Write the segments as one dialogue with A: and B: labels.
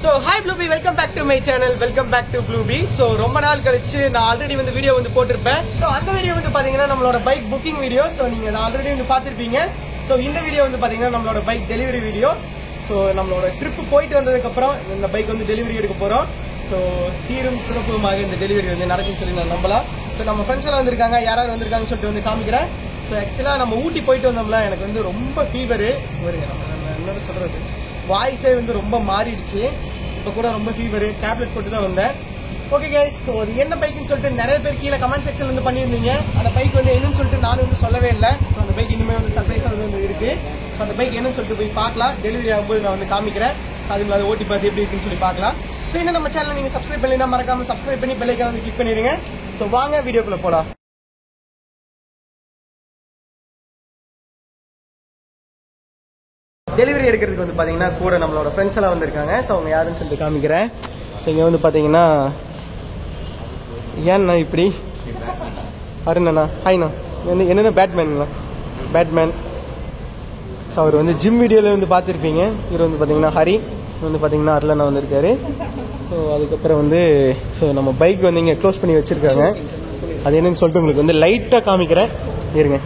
A: So hi Bluebee, welcome back to my channel. Welcome back to Bluebee. So ரொம்ப நாள் கழிச்சு நான் already வந்து வீடியோ வந்து போட்டுருப்பேன். So அந்த வீடியோ வந்து பாத்தீங்கன்னா நம்மளோட பைக் புக்கிங் வீடியோ. So நீங்க ஆல்ரெடி வந்து பாத்திருப்பீங்க. So இந்த வீடியோ வந்து பாத்தீங்கன்னா நம்மளோட பைக் டெலிவரி வீடியோ. So நம்மளோட ட்ரிப் போயிட்டு வந்ததுக்கு அப்புறம் இந்த பைக் வந்து டெலிவரி எடுக்க போறோம். So சீரும் சிறப்புமாக இந்த டெலிவரி வந்து நடக்கும்னு சொல்லி நான் நம்பலாம். So நம்ம ஃப்ரெண்ட்ஸ் எல்லாம் வந்திருக்காங்க, யாராவது வந்திருக்காங்கன்னு சொல்லிட்டு வந்து காமிக்கிறேன். ஸோ ஆக்சுவலாக நம்ம ஊட்டி போயிட்டு வந்தோம்ல, எனக்கு வந்து ரொம்ப ஃபீவரு வருங்க. நம்ம என்ன சொல்றது, வாய்ஸே வந்து ரொம்ப மாறிடுச்சு. இப்போ கூட ரொம்ப ஃபீவரு, டேப்லெட் போட்டு தான் வந்தேன். ஓகே கைஸ், ஸோ அது என்ன பைக்குன்னு சொல்லிட்டு நிறைய பேர் கீழே கமெண்ட் செக்ஷன் வந்து பண்ணியிருந்தீங்க. அந்த பைக் வந்து என்னன்னு சொல்லிட்டு நானும் வந்து சொல்லவே இல்லை. ஸோ அந்த பைக் இனிமேல் வந்து சர்ப்ரைஸாக வந்து இருக்கு. ஸோ அந்த பைக் என்னன்னு சொல்லிட்டு போய் பார்க்கலாம். டெலிவரி ஆகும்போது நான் வந்து காமிக்கிறேன். அதுக்கு அதை ஓட்டி பார்த்து எப்படி இருக்குன்னு சொல்லி பார்க்கலாம். ஸோ இன்னும் நம்ம சேனல் நீங்கள் சப்ஸ்கிரைப் பண்ணினா மறக்காம சப்ஸ்கிரைப் பண்ணி பெல் ஐகானை வந்து கிளிக் பண்ணிடுங்க. ஸோ வாங்க வீடியோக்குள்ள போகலாம். டெலிவரி எடுக்கிறதுக்கு வந்து பார்த்தீங்கன்னா கூட நம்மளோட ஃப்ரெண்ட்ஸ் எல்லாம் வந்திருக்காங்க. ஸோ அவங்க யாருன்னு சொல்லிட்டு காமிக்கிறேன். ஸோ இங்கே வந்து பார்த்தீங்கன்னா ஏன்னா இப்படி அருணண்ணா, ஹாய்ண்ணா. வந்து என்னென்ன பேட்மேன். ஸோ அவர் வந்து ஜிம் வீடியோவில் வந்து பார்த்துருப்பீங்க. இவர் வந்து பார்த்தீங்கன்னா ஹரி, வந்து பார்த்தீங்கன்னா அருளண்ணா வந்திருக்காரு. ஸோ அதுக்கப்புறம் வந்து ஸோ நம்ம பைக் வந்து இங்கே க்ளோஸ் பண்ணி வச்சுருக்காங்க. அது என்னன்னு சொல்லிட்டு உங்களுக்கு வந்து லைட்டாக காமிக்கிறேன் இருங்க.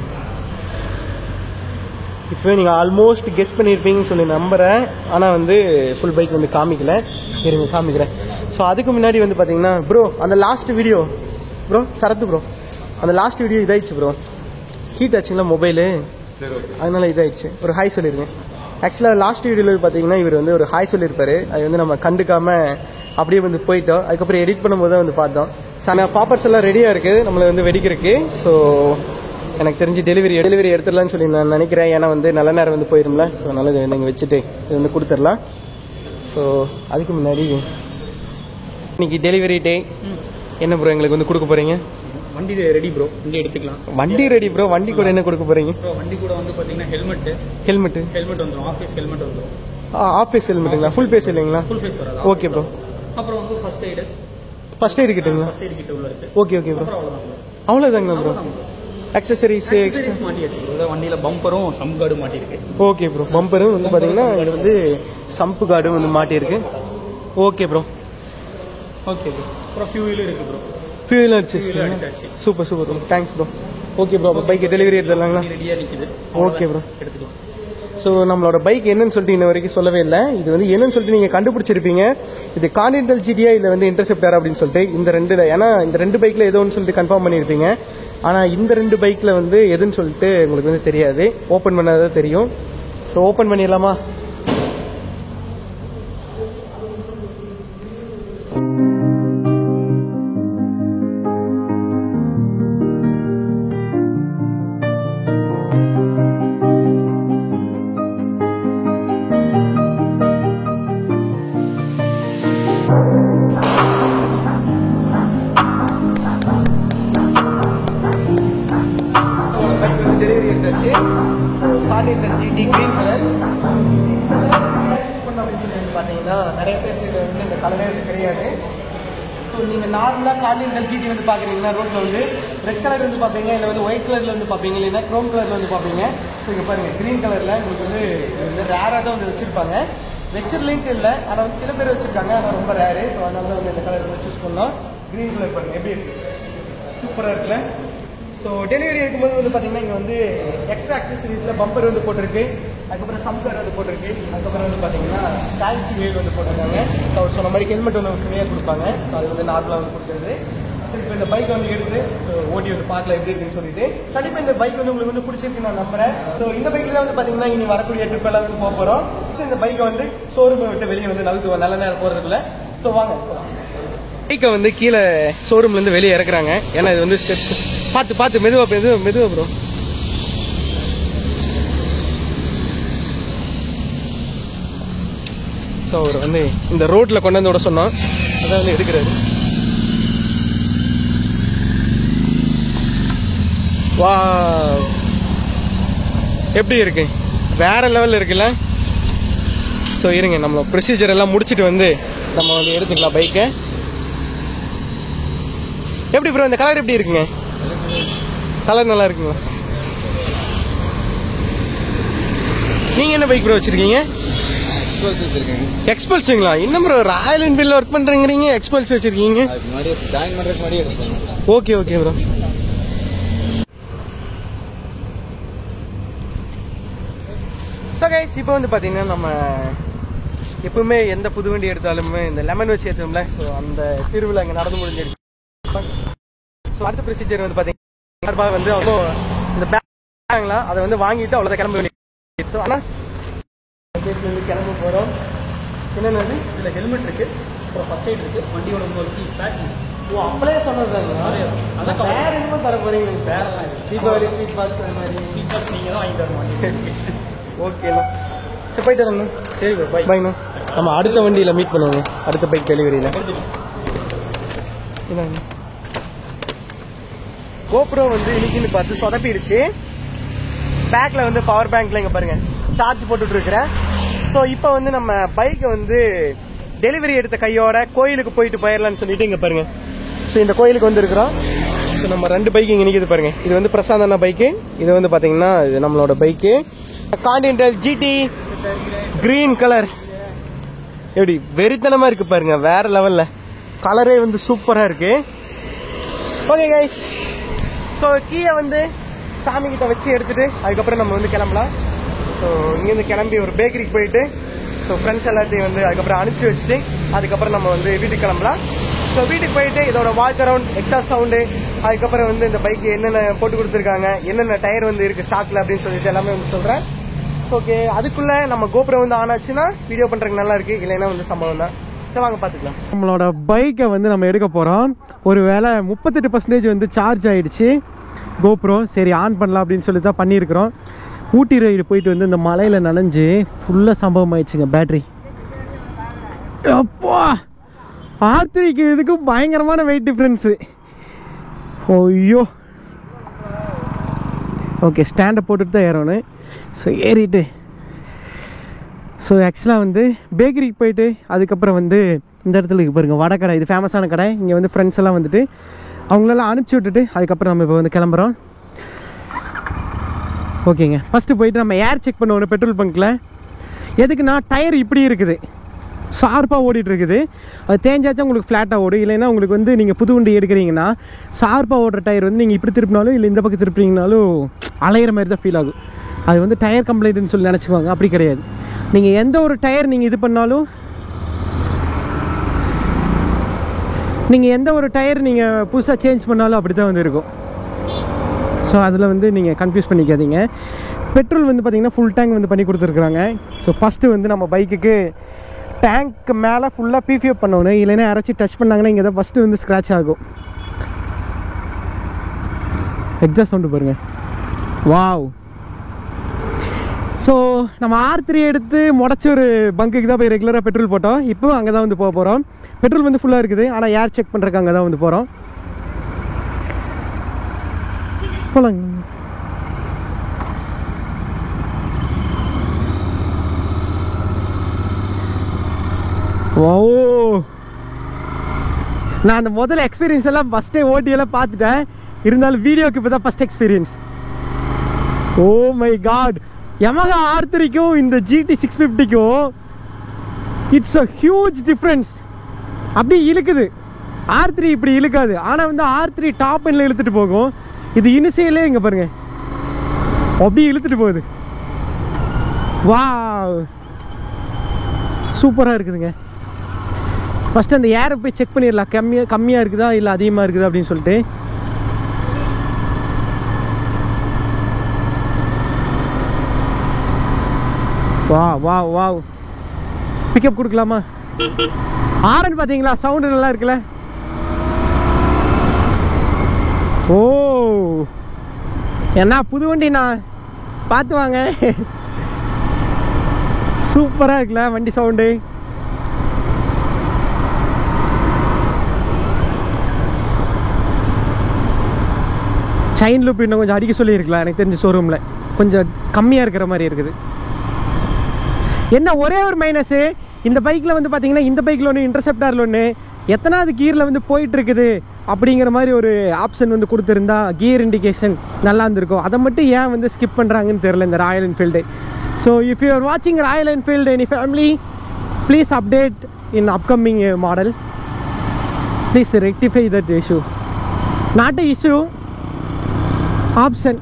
A: இப்போ நீங்கள் ஆல்மோஸ்ட் கெஸ் பண்ணியிருப்பீங்கன்னு சொல்லி நம்புகிறேன். ஆனால் வந்து ஃபுல் பைக் வந்து காமிக்கல, இருங்க காமிக்கிறேன். ஸோ அதுக்கு முன்னாடி வந்து பார்த்தீங்கன்னா ப்ரோ அந்த லாஸ்ட் வீடியோ ப்ரோ சரத்து ப்ரோ அந்த லாஸ்ட் வீடியோ இதாகிடுச்சு ப்ரோ, ஹீட் ஆச்சுங்களா மொபைலு, அதனால இதாகிடுச்சு. ஒரு ஹாய் சொல்லிடுங்க. ஆக்சுவலாக லாஸ்ட் வீடியோவில் பார்த்தீங்கன்னா இவர் வந்து ஒரு ஹாய் சொல்லியிருப்பாரு. அது வந்து நம்ம கண்டுக்காமல் அப்படியே வந்து போயிட்டோம். அதுக்கப்புறம் எடிட் பண்ணும்போது தான் வந்து பார்த்தோம். பாப்பர்ஸ் எல்லாம் ரெடியாக இருக்குது நம்மளை வந்து வெடிக்கிறதுக்கு. ஸோ எனக்கு தெரிஞ்சு டெலிவரி எடுத்துடலான்னு சொல்லி நான் நினைக்கிறேன். ஏன்னா வந்து நல்ல நேரம் வந்து போயிரும்ல. ஸோ நல்லது நீங்கள் வச்சுட்டு இது வந்து கொடுத்துடலாம். ஸோ அதுக்கு முன்னாடி இன்னைக்கு டெலிவரி டே என்ன ப்ரோ எங்களுக்கு வந்து கொடுக்க போகிறீங்க?
B: வண்டி ரெடி ப்ரோ, வண்டி எடுத்துக்கலாம்.
A: வண்டி ரெடி ப்ரோ. வண்டி கூட என்ன கொடுக்க போகிறீங்க?
B: ப்ரோ வண்டி கூட வந்து பார்த்தீங்கன்னா ஹெல்மெட் வந்துடும். ஆஃபீஸ் ஹெல்மெட் வந்துடும்.
A: ஆஃபீஸ் ஹெல்மெட்டுங்களா? ஃபுல் ஃபேஸ் இல்லைங்களா?
B: ஃபுல் ஃபேஸ் வராது.
A: Okay bro.
B: அப்புறம் வந்து ஃபர்ஸ்ட் எய்டு
A: கிட்டுங்களா?
B: ஃபர்ஸ்ட் எய்டு கிட்ட உள்ள இருக்கு.
A: Okay bro. அவ்வளோதாங்களா ப்ரோ? அக்சசரிஸ்
B: மாட்டியாச்சு. வண்டியில பம்பரும் சம் கார்டு மாட்டிருக்கு.
A: Okay bro. பம்பரும் வந்து பாத்தீங்கன்னா இது வந்து சம்பு கார்டும் வந்து மாட்டிருக்கு. Okay bro.
B: Okay bro. அப்புறம் ஃபியூல் இருக்கு ப்ரோ.
A: ஃபியூல் அடிச்சாச்சு. Super bro. Thanks bro. Okay bro. அப்போ பைக் டெலிவரி எடுத்துடலாங்களா?
B: ரெடியா நிக்குது.
A: ஓகே ப்ரோ,
B: எடுத்துக்கலாம்.
A: ஸோ நம்மளோட பைக் என்னன்னு சொல்லிட்டு இன்ன வரைக்கும் சொல்லவே இல்லை. இது வந்து என்னன்னு சொல்லிட்டு நீங்கள் கண்டுபிடிச்சிருப்பீங்க. இது கான்டினென்டல் ஜிடியா இல்லை வந்து இன்டர்செப்டர் அப்படின்னு சொல்லிட்டு இந்த ரெண்டு, ஏன்னா இந்த ரெண்டு பைக்கில் ஏதோ ஒன்று சொல்லிட்டு கன்ஃபார்ம் பண்ணியிருப்பீங்க. ஆனால் இந்த ரெண்டு பைக்கில் வந்து எதுன்னு சொல்லிட்டு உங்களுக்கு வந்து தெரியாது. ஓப்பன் பண்ணாதான் தெரியும். ஸோ ஓப்பன் பண்ணிடலாமா? டெலிவரி எடுத்தாச்சு. கான்டினென்டல் ஜிடி கிரீன் கலர் பார்த்தீங்கன்னா நிறைய பேருக்கு வந்து இந்த கலரே கிடையாது. ஸோ நீங்கள் நார்மலாக கான்டினென்டல் ஜிடி வந்து பார்க்குறீங்கன்னா ரோட்டில் வந்து ரெட் கலர் வந்து பார்ப்பீங்க, இல்லை வந்து ஒயிட் கலரில் வந்து பார்ப்பீங்க, இல்லைன்னா க்ரோம் கலரில் வந்து பார்ப்பீங்க. ஸோ இங்கே பாருங்கள் க்ரீன் கலரில் உங்களுக்கு வந்து ரேராக தான் வந்து வச்சுருப்பாங்க. வச்சிருலிங்க் இல்லை, ஆனால் வந்து சில பேர் வச்சுருக்காங்க, ஆனால் ரொம்ப ரேரு. ஸோ அதனால தான் வந்து இந்த கலர் வந்து சூஸ் பண்ணோம். க்ரீன் கலர் பாருங்கள் எப்படி இருக்குது, சூப்பராக இருக்குல்ல? ஸோ டெலிவரி எடுக்கும்போது வந்து பார்த்தீங்கன்னா இங்கே வந்து எக்ஸ்ட்ரா அக்சசரிஸில் பம்பர் வந்து போட்டிருக்கு, அதுக்கப்புறம் சம்கர் வந்து போட்டிருக்கு, அதுக்கப்புறம் வந்து பார்த்தீங்கன்னா டேங்க் வீல் வந்து போட்டிருக்காங்க. ஸோ அவர் சொன்ன மாதிரி ஹெல்மெட் வந்து ஃப்ரீயாக கொடுப்பாங்க. ஸோ அது வந்து நார்மலாக வந்து கொடுக்குறது. சரி, இப்போ இந்த பைக் வந்து எடுத்து ஸோ ஓட்டி வந்து பார்க்கலாம் எப்படி இருக்குன்னு சொல்லிட்டு. கண்டிப்பாக இந்த பைக் வந்து உங்களுக்கு வந்து பிடிச்சிருக்கு நான் நம்புறேன். ஸோ இந்த பைக்கில் தான் வந்து பார்த்தீங்கன்னா இனி வரக்கூடிய ட்ரிப் எல்லாம் வந்து போக போகிறோம். ஸோ இந்த பைக்கை வந்து ஷோரூமை விட்டு வெளியே வந்து நகர்த்துவோம் நல்ல நேரம் போகிறதுக்குள்ள. ஸோ வாங்க, பைக்கை வந்து கீழே ஷோரூம்லேருந்து வெளியே இறக்குறாங்க. ஏன்னா இது வந்து ஸ்டெப்ஸ் பார்த்து மெதுவா ப்ரோ. ஸோ அவர் வந்து இந்த ரோட்டில் கொண்டு வந்து விட சொன்னோம், அதான் வந்து எடுக்கிறாரு. வா, எப்படி இருக்கு? வேற லெவலில் இருக்குல்ல? ஸோ இருங்க, நம்ம ப்ரொசீஜர் எல்லாம் முடிச்சுட்டு வந்து நம்ம வந்து எடுத்துக்கலாம் பைக்கை. எப்படி ப்ரோ இந்த கலர் எப்படி இருக்குங்க? கலர் நல்லா இருக்குங்களா? நீங்க என்ன பைக் ப்ரோ வச்சிருக்கீங்க?
C: எக்ஸ்பல்ஸ் வச்சிருக்கேன்.
A: எக்ஸ்பல்ஸுங்களா? இன்னும் ப்ரோ ராயல் என்ஃபீல்டில் ஒர்க் பண்ணுறீங்க, எக்ஸ்பல்ஸ் வச்சுருக்கீங்க?
C: முன்னாடி ஜாயின் பண்ணுறதுக்கு முன்னாடி எடுத்தேன்.
A: Okay okay bro. So guys, இப்போ வந்து பார்த்தீங்கன்னா நம்ம எப்பவுமே எந்த புது வண்டி எடுத்தாலுமே இந்த லெமன் வச்சு ஏற்றுவோம்ல, ஸோ அந்த திருவிழா இங்கே நடந்து முடிஞ்சிடுச்சு. ஸோ அடுத்த ப்ரொசீஜர் வந்து பார்த்தீங்கன்னா வந்து அவங்க இந்த பேங்களா அதை வந்து வாங்கிட்டு அவ்வளோதான் கிளம்ப வேண்டியது. ஸோ ஆனால் கிளம்ப போகிறோம். என்னென்ன இதில் ஹெல்மெட் இருக்குது, அப்புறம் ஃபர்ஸ்ட் எய்ட் இருக்குது, வண்டியோட ஒரு பீஸ் பேக். ஓ, அப்படியே சொன்னதுங்களா? அதான் வேறு என்னமோ தர போகிறீங்க? வேறெல்லாம் தீபாவளி ஸ்வீட் பாக்ஸ் அந்த மாதிரி ஸ்வீட் பாக்ஸ் நீங்கள் தான் வாங்கி தர மாட்டீங்க. ஓகேண்ணா, சரி போயிட்டு வரேண்ணா. சரி பை பாய்ண்ணா. நம்ம அடுத்த வண்டியில் மீட் பண்ணுவோங்க, அடுத்த பைக் டெலிவரியில். இதாங்க கோப்ரோ வந்து இன்னைக்குன்னு பார்த்து சொதப்பிடுச்சு. பேக்கில் வந்து பவர் பேங்க்ல இங்கே பாருங்க சார்ஜ் போட்டுட்டு இருக்கிறேன். ஸோ இப்போ வந்து நம்ம பைக்கை வந்து டெலிவரி எடுத்த கையோட கோயிலுக்கு போயிட்டு போயிடலான்னு சொல்லிட்டு இங்கே பாருங்க. ஸோ இந்த கோயிலுக்கு வந்து இருக்கிறோம். ஸோ நம்ம 2 பைக்கு இங்கே நிற்கிது பாருங்க. இது வந்து பிரசாந்த் அண்ணா பைக்கு, இது வந்து பார்த்தீங்கன்னா இது நம்மளோட bike Continental GT green colour. எப்படி வெறித்தனமா இருக்கு பாருங்க, வேற லெவல்ல கலரே வந்து சூப்பரா இருக்கு. ஓகே கைஸ், ஸோ கீயை வந்து சாமி கிட்ட வச்சு எடுத்துட்டு அதுக்கப்புறம் நம்ம வந்து கிளம்பலாம். ஸோ இங்கேருந்து கிளம்பி ஒரு பேக்கரிக்கு போயிட்டு ஸோ ஃப்ரெண்ட்ஸ் எல்லாத்தையும் வந்து அதுக்கப்புறம் அனுப்பிச்சி வச்சுட்டு அதுக்கப்புறம் நம்ம வந்து வீட்டுக்கு கிளம்பலாம். ஸோ வீட்டுக்கு போயிட்டு இதோட வாக் அரவுண்ட், எக்ஸாஸ்ட் சவுண்டு, அதுக்கப்புறம் வந்து இந்த பைக்கு என்னென்ன போட்டு கொடுத்துருக்காங்க, என்னென்ன டயர் வந்து இருக்கு ஸ்டாக்ல அப்படின்னு சொல்லிட்டு எல்லாமே வந்து சொல்றேன். ஓகே, அதுக்குள்ள நம்ம கோப்ரோ வந்து ஆன் ஆச்சுன்னா வீடியோ பண்றதுக்கு நல்லா இருக்கு, இல்லைன்னா வந்து சம்பவம் தான். சரி வாங்க பாத்துக்கலாம். நம்மளோட பைக்கை வந்து நம்ம எடுக்க போறோம். ஒரு வேளை 38% வந்து சார்ஜ் ஆயிடுச்சு கோப்ரோ. சரி ஆன் பண்ணலாம் அப்படின்னு சொல்லி தான் பண்ணியிருக்கிறோம். ஊட்டி ரைடு போயிட்டு வந்து இந்த மலையில நனைஞ்சு ஃபுல்லா சம்பவம் ஆயிடுச்சுங்க பேட்டரி. அப்பா R3க்கு இதுக்கும் பயங்கரமான வெயிட் டிஃபரன்ஸு. ஐயோ, ஓகே ஸ்டாண்டை போட்டுட்டு தான் ஏறணும். ஸோ ஏறிட்டு ஸோ ஆக்சுவலாக வந்து பேக்கரிக்கு போயிட்டு அதுக்கப்புறம் வந்து இந்த இடத்துல பாருங்க வடை கடை, இது ஃபேமஸான கடை. இங்கே வந்து ஃப்ரெண்ட்ஸ் எல்லாம் வந்துட்டு அவங்களெல்லாம் அனுப்பிச்சி விட்டுட்டு அதுக்கப்புறம் நம்ம இப்போ வந்து கிளம்புறோம். ஓகேங்க, ஃபஸ்ட்டு போயிட்டு நம்ம ஏர் செக் பண்ணுவோம் பெட்ரோல் பங்க்கில். எதுக்குன்னா டயர் இப்படி இருக்குது, ஷார்ப்பாக ஓடிட்டு இருக்குது. அது தேஞ்சாச்சும் உங்களுக்கு ஃப்ளாட்டாக ஓடும். இல்லைன்னா உங்களுக்கு வந்து நீங்கள் புது வண்டி எடுக்கிறீங்கன்னா ஷார்ப்பாக ஓடுற டயர் வந்து நீங்கள் இப்படி திருப்பினாலும் இல்லை இந்த பக்கம் திருப்பினீங்கனாலும் அலையிற மாதிரி தான் ஃபீல் ஆகும். அது வந்து டயர் கம்ப்ளைண்ட்னு சொல்லி நினச்சிக்குவாங்க, அப்படி கிடையாது. நீங்கள் எந்த ஒரு டயர் நீங்கள் இது பண்ணாலும், நீங்கள் எந்த ஒரு டயர் நீங்கள் புதுசாக சேஞ்ச் பண்ணாலும் அப்படி தான் வந்து இருக்கும். ஸோ அதில் வந்து நீங்கள் கன்ஃபியூஸ் பண்ணிக்காதீங்க. பெட்ரோல் வந்து பார்த்திங்கன்னா ஃபுல் டேங்க் வந்து பண்ணி கொடுத்துருக்குறாங்க. ஸோ ஃபஸ்ட்டு வந்து நம்ம பைக்குக்கு டேங்க்கு மேலே ஃபுல்லாக பிஃபிஎஃப் பண்ணணும். இல்லைன்னா யாராச்சும் டச் பண்ணாங்கன்னா இங்கே தான் ஃபஸ்ட்டு வந்து ஸ்க்ராட்ச் ஆகும். எக்ஸாஸ்ட் சவுண்டு பாருங்கள், வாவ். ஸோ நம்ம R3 எடுத்து முடச்சி ஒரு பங்குக்கு தான் போய் ரெகுலராக பெட்ரோல் போட்டோம். இப்போ அங்கே தான் வந்து போக போகிறோம். பெட்ரோல் வந்து ஃபுல்லாக இருக்குது, ஆனால் ஏர் செக் பண்ணுறதுக்கு அங்கே தான் வந்து போகிறோம். போலாங்க. ஓ, நான் அந்த முதல்ல எக்ஸ்பீரியன்ஸ் எல்லாம் ஃபஸ்ட்டே ஓட்டியெல்லாம் பார்த்துட்டேன். இருந்தாலும் வீடியோக்கு இப்போ தான் first experience. Oh my god, Yamaha R3க்கும் இந்த GT 650க்கும் இட்ஸ் அ ஹியூஜ் டிஃப்ரென்ஸ். அப்படி இழுக்குது. R3 இப்படி இழுக்காது, ஆனால் வந்து R3 டாப் எண்ணில் இழுத்துட்டு போகும். இது இனிஷியலே இங்கே பாருங்க அப்படி இழுத்துட்டு போகுது. வாவ், சூப்பராக இருக்குதுங்க. ஃபஸ்ட்டு அந்த ஏரை போய் செக் பண்ணிடலாம், கம்மியாக இருக்குதா இல்லை அதிகமாக இருக்குதா அப்படின்னு சொல்லிட்டு. வா வா வாவ், பிக்கப் கொடுக்கலாமா? ஆரன் பார்த்தீங்களா, சவுண்டு நல்லா இருக்குல்ல. ஓ, என்ன புது வண்டிண்ணா, பார்த்து வாங்க. சூப்பராக இருக்குல்ல வண்டி சவுண்டு. செயின் லூப் இன்னும் கொஞ்சம் அடிக்க சொல்லியிருக்கலாம், எனக்கு தெரிஞ்ச ஷோரூமில் கொஞ்சம் கம்மியாக இருக்கிற மாதிரி இருக்குது. என்ன ஒரே ஒரு மைனஸு, இந்த பைக்கில் வந்து பார்த்தீங்கன்னா இந்த பைக்கில் ஒன்று, இன்டர்செப்டாரில் ஒன்று, எத்தனாவது கியரில் வந்து போயிட்டு இருக்குது அப்படிங்கிற மாதிரி ஒரு ஆப்ஷன் வந்து கொடுத்துருந்தா கியர் இண்டிகேஷன் நல்லா இருந்திருக்கும். அதை மட்டும் ஏன் வந்து ஸ்கிப் பண்ணுறாங்கன்னு தெரியல இந்த Royal Enfield. So if you are watching Royal Enfield, any family, please update in upcoming model. Please rectify that issue. Not an issue, option.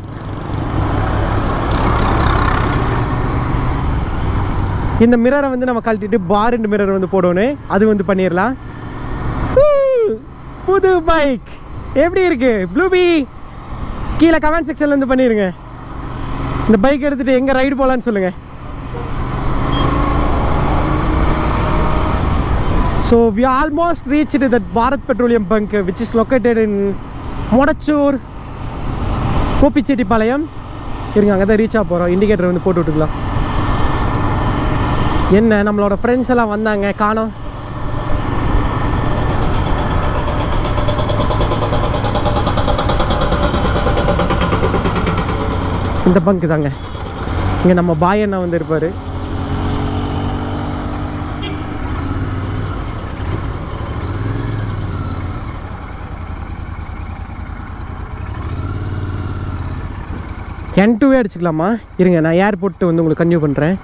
A: இந்த மிரரை வந்து நம்ம கழட்டிட்டு பார் அண்ட் மிரர் வந்து போடணும். அது வந்து பண்ணிடலாம். புது பைக் எப்படி இருக்கு ப்ளூபி? கீழே கமெண்ட் செக்ஷன்ல இருந்து பண்ணிருங்க. இந்த பைக் எடுத்துட்டு எங்க ரைடு போலான்னு சொல்லுங்க. So we almost reached that Bharat Petroleum Bunk, which is located in Modachur, Kopichetipalayam. இருங்க அங்கே தான் ரீச் ஆக போகிறோம். இண்டிகேட்டர் வந்து போட்டு விட்டுக்கலாம். என்ன நம்மளோட ஃப்ரெண்ட்ஸ் எல்லாம் வந்தாங்க, காணோம். இந்த பங்கு தாங்க. இங்கே நம்ம பாய் அண்ணா வந்து இருப்பார். N2 அடிச்சுக்கலாமா? இருங்க நான் ஏர்போர்ட்டு வந்து உங்களுக்கு கன்டினியூ பண்ணுறேன்.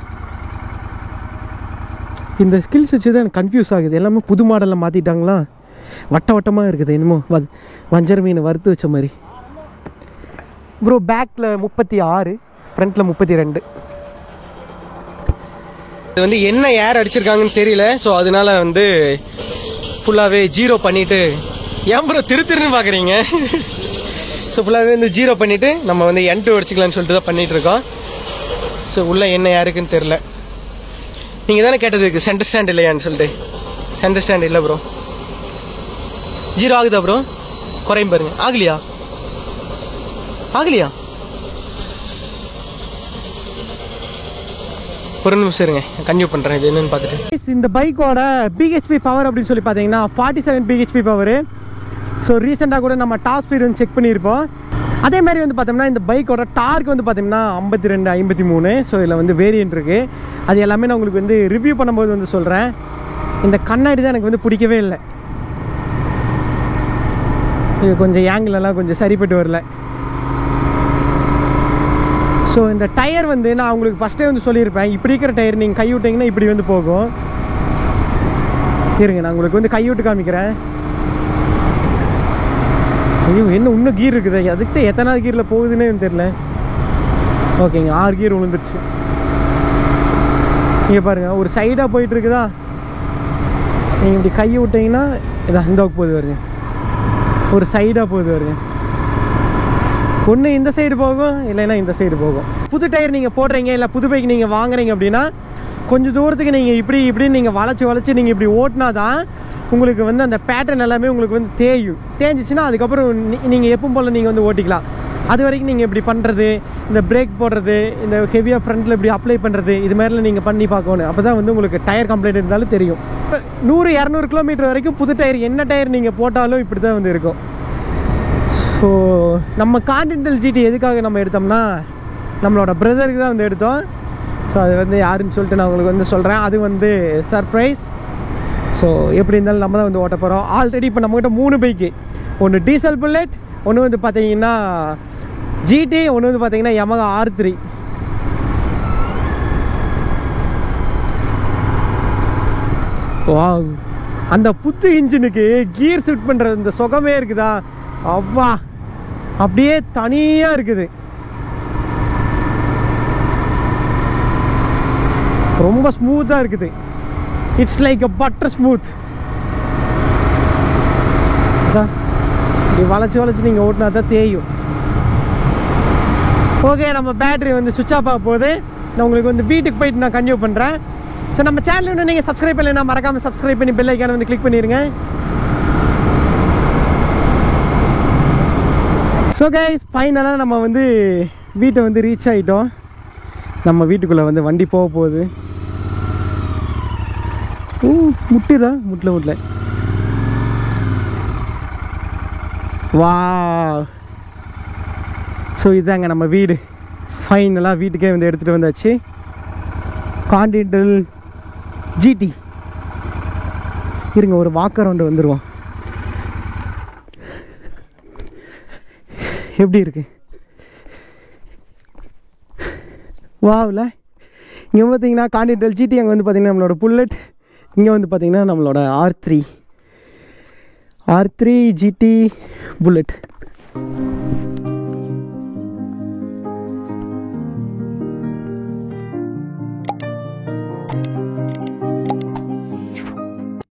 A: இந்த ஸ்கில்ஸ் வச்சு தான் எனக்கு கன்ஃபியூஸ் ஆகுது. எல்லாமே புது மாடலில் மாற்றிட்டாங்களா, வட்ட வட்டமாக இருக்குது. என்னமோ வஞ்சர மீன் வறுத்து வச்ச மாதிரி. ப்ரோ பேக்கில் 36, ஃப்ரண்ட்டில் 32. இது வந்து என்ன ஏர் அடிச்சிருக்காங்கன்னு தெரியல. ஸோ அதனால வந்து ஃபுல்லாகவே ஜீரோ பண்ணிவிட்டு, ஏன் ப்ரோ திருன்னு பார்க்குறீங்க? ஸோ ஃபுல்லாகவே வந்து ஜீரோ பண்ணிவிட்டு நம்ம வந்து N2 அடிச்சிக்கலான்னு சொல்லிட்டு தான் பண்ணிகிட்ருக்கோம். ஸோ உள்ளே என்ன யாருக்குன்னு தெரில. நீங்கள் தானே கேட்டதுக்கு சென்டர் ஸ்டாண்ட் இல்லையான்னு சொல்லிட்டு. சென்டர் ஸ்டாண்ட் இல்லை ப்ரோ. ஜீரோ ஆகுதா ப்ரோ? குறையும் பாருங்க. ஆகலையா? ஒரு நிமிஷம் இருங்க, கன்டினியூ பண்ணுறேன். இது என்னன்னு பார்த்துட்டு. இந்த பைக்கோட பிஹெச்பி பவர் அப்படின்னு சொல்லி பார்த்தீங்கன்னா 47 பிஹெச்பி பவர். ஸோ ரீசெண்டாக கூட நம்ம டாப் ஸ்பீட் வந்து செக் பண்ணியிருப்போம். அதே மாதிரி வந்து பார்த்தோம்னா இந்த பைக்கோட டார்க் வந்து பார்த்தோம்னா 52, 53. ஸோ இதில் வந்து வேரியன்ட் இருக்குது. அது எல்லாமே நான் உங்களுக்கு வந்து ரிவ்யூ பண்ணும்போது வந்து சொல்கிறேன். இந்த கண்ணாடி தான் எனக்கு வந்து பிடிக்கவே இல்லை. இது கொஞ்சம் ஆங்கிளெல்லாம் கொஞ்சம் சரிப்பட்டு வரல. ஸோ இந்த டயர் வந்து நான் உங்களுக்கு ஃபஸ்ட்டே வந்து சொல்லியிருப்பேன். இப்படி இருக்கிற டயர் நீங்கள் கை விட்டிங்கன்னா இப்படி வந்து போகும். இருங்க நான் உங்களுக்கு வந்து கை விட்டு காமிக்கிறேன். ஐயோ என்ன இன்னும் கீர் இருக்குது, அதுக்கு எத்தனாவது கீரில் போகுதுன்னே தெரியல. ஓகேங்க 6 கீர் விழுந்துருச்சு. நீங்கள் பாருங்கள் ஒரு சைடாக போயிட்டுருக்குதா, நீங்கள் இப்படி கையை விட்டிங்கன்னா இதான் இந்த போகுது வருங்க. ஒரு சைடாக போகுது வருங்க. ஒன்று இந்த சைடு போகும், இல்லைன்னா இந்த சைடு போகும். புது டயர் நீங்கள் போடுறீங்க இல்லை புது பைக் நீங்கள் வாங்குறீங்க அப்படின்னா கொஞ்சம் தூரத்துக்கு நீங்கள் இப்படின்னு நீங்கள் வளைச்சி நீங்கள் இப்படி ஓட்டினா தான் உங்களுக்கு வந்து அந்த பேட்டர்ன் எல்லாமே உங்களுக்கு வந்து தேஞ்சிச்சுன்னா அதுக்கப்புறம் நீங்கள் எப்பவும் போல் நீங்கள் வந்து ஓட்டிக்கலாம். அது வரைக்கும் நீங்கள் இப்படி பண்ணுறது, இந்த பிரேக் போடுறது, இந்த ஹெவியாக ஃப்ரண்ட்டில் இப்படி அப்ளை பண்ணுறது, இது மாதிரிலாம் நீங்கள் பண்ணி பார்க்கணும். அப்போ தான் வந்து உங்களுக்கு டயர் கம்ப்ளைண்ட் இருந்தாலும் தெரியும். 100-200 கிலோமீட்டர் வரைக்கும் புது டயர் என்ன டயர் நீங்கள் போட்டாலும் இப்படி தான் வந்து இருக்கும். ஸோ நம்ம கான்டினென்டல் ஜிடி எதுக்காக நம்ம எடுத்தோம்னா நம்மளோட பிரதருக்கு தான் வந்து எடுத்தோம். ஸோ அது வந்து யாருன்னு சொல்லிட்டு நான் உங்களுக்கு வந்து சொல்கிறேன். அது வந்து சர்ப்ரைஸ். ஸோ எப்படி இருந்தாலும் நம்ம தான் வந்து ஓட்ட போகிறோம். ஆல்ரெடி இப்போ நம்மகிட்ட 3 பைக்கு. ஒன்று டீசல் புல்லட், ஒன்று வந்து பார்த்தீங்கன்னா ஜிடி, ஒன்று வந்து பார்த்தீங்கன்னா Yamaha R3. வாவ், அந்த புத்து இன்ஜினுக்கு கியர் ஷிஃப்ட் பண்ணுற இந்த சுகமே இருக்குதா, அவ்வா அப்படியே தனியாக இருக்குது. ரொம்ப ஸ்மூத்தாக இருக்குது. It's like a butter smooth. இப்படி வளைச்சி நீங்கள் ஓட்டினா தான் தேயும். ஓகே, நம்ம பேட்டரி வந்து சுவிட்ச் ஆஃப் ஆக போகுது. நான் உங்களுக்கு வந்து வீட்டுக்கு போயிட்டு நான் கன்டினியூ பண்ணுறேன். ஸோ நம்ம சேனல் இன்னும் நீங்கள் சப்ஸ்கிரைப் பண்ணலைன்னா மறக்காமல் சப்ஸ்கிரைப் பண்ணி பெல் ஐக்கானை வந்து கிளிக் பண்ணிடுங்க. ஸோ கைஸ், ஃபைனலாக நம்ம வந்து வீட்டை வந்து ரீச் ஆகிட்டோம். நம்ம வீட்டுக்குள்ளே வந்து வண்டி போக போகுது. முட்டுதான் முட்டல. வா, ஸோ இதாங்க நம்ம வீடு. ஃபைனலாக வீட்டுக்கே வந்து எடுத்துகிட்டு வந்தாச்சு. Continental GT. இருங்க ஒரு வாக் அரவுண்டு வந்துடுவோம். எப்படி இருக்கு? வாவ்ல இங்கே பார்த்தீங்கன்னா கான்டினென்டல் ஜிடி, அங்கே வந்து பார்த்தீங்கன்னா நம்மளோட புல்லட், இங்கே வந்து பார்த்தீங்கன்னா நம்மளோட R3 GT புல்லட்.